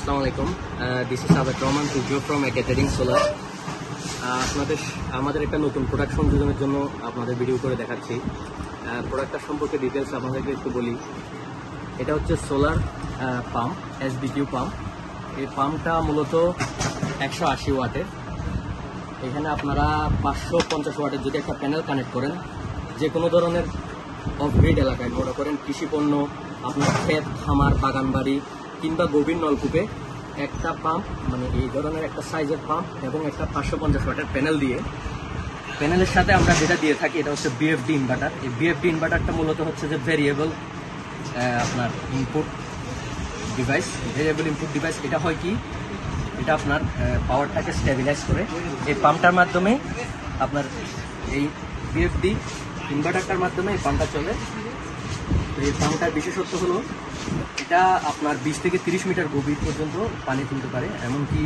আসসালামু আলাইকুম। This is আবেদ রহমান টুজো ফ্রম একেটেরিং সোলার। আমাদের একটা নতুন প্রোডাক্ট সংযোজনের জন্য আপনাদের ভিডিও করে দেখাচ্ছি। প্রোডাক্টটার সম্পর্কে ডিটেলস আপনাদেরকে একটু বলি। এটা হচ্ছে সোলার পাম্প, এসবিকিউ পাম্প। এই পাম্পটা মূলত 180 ওয়াটের। এখানে আপনারা 550 ওয়াটের যদি একটা প্যানেল কানেক্ট করেন, যে কোনো ধরনের অফ গ্রিড এলাকায়, মনে করেন কৃষিপণ্য, আপনার ক্ষেত, খামার, বাগান বাড়ি কিংবা গভীর নলকূপে একটা পাম্প, মানে এই ধরনের একটা সাইজের পাম্প এবং একটা 550 ওয়াটের প্যানেল দিয়ে, প্যানেলের সাথে আমরা যেটা দিয়ে থাকি এটা হচ্ছে বিএফডি ইনভার্টার। এই বিএফডি ইনভার্টারটা মূলত হচ্ছে যে ভেরিয়েবল আপনার input device. Variable input device এটা হয় কি, এটা আপনার পাওয়ারটাকে স্টেবিলাইজ করে এই পাম্পটার মাধ্যমে, আপনার এই বিএফডি ইনভার্টারটার মাধ্যমে এই পাম্পটা চলে। এই পাম্পটার বিশেষত্ব হলো এটা আপনার 20 থেকে 30 মিটার গভীর পর্যন্ত পানি তুলতে পারে, এমনকি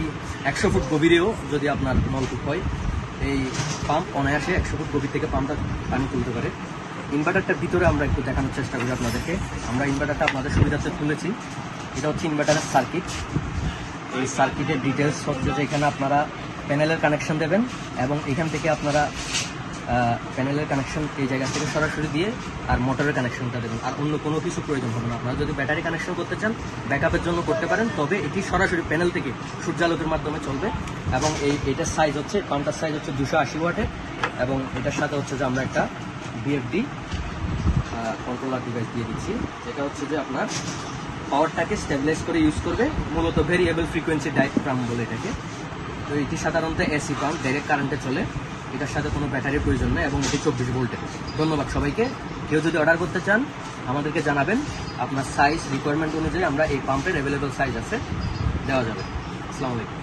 100 ফুট গভীরেও যদি আপনার নলকূপ হয়, এই পাম্প অনায়াসে 100 ফুট গভীর থেকে পাম্পটা পানি তুলতে পারে। ইনভার্টারটার ভিতরে আমরা একটু দেখানোর চেষ্টা করি আপনাদেরকে। আমরা ইনভার্টারটা আপনাদের সুবিধার্থে তুলেছি। এটা হচ্ছে ইনভার্টারের সার্কিট। এই সার্কিটের ডিটেলস হচ্ছে যে এখানে আপনারা প্যানেলের কানেকশন দেবেন এবং এখান থেকে আপনারা প্যানেলের কানেকশন এই জায়গা থেকে সরাসরি দিয়ে আর মোটরের কানেকশনটা দেবেন, আর অন্য কোনো কিছু প্রয়োজন হবে না। আপনারা যদি ব্যাটারি কানেকশন করতে চান ব্যাকআপের জন্য করতে পারেন, তবে এটি সরাসরি প্যানেল থেকে সূর্যালোকের মাধ্যমে চলবে। এবং এটার সাইজ হচ্ছে, পাম্পটার সাইজ হচ্ছে 280 ওয়াটের, এবং এটার সাথে হচ্ছে যে আমরা একটা বিএফডি কন্ট্রোলার ডিভাইস দিয়ে দিচ্ছি, যেটা হচ্ছে যে আপনার পাওয়ারটাকে স্টেবিলাইজ করে ইউজ করবে। মূলত ভেরিয়েবল ফ্রিকোয়েন্সি পাম্প বলে এটাকে। তো এটি সাধারণত এসি পাম্প, ডাইরেক্ট কারেন্টে চলে। এটার সাথে কোনো ব্যাটারির প্রয়োজন নেই এবং এটি 24 ভোল্টের। ধন্যবাদ সবাইকে। কেউ যদি অর্ডার করতে চান আমাদেরকে জানাবেন, আপনার সাইজ রিকোয়ারমেন্ট অনুযায়ী আমরা এই পাম্পের অ্যাভেলেবল সাইজ আছে, দেওয়া যাবে। আসসালামু আলাইকুম।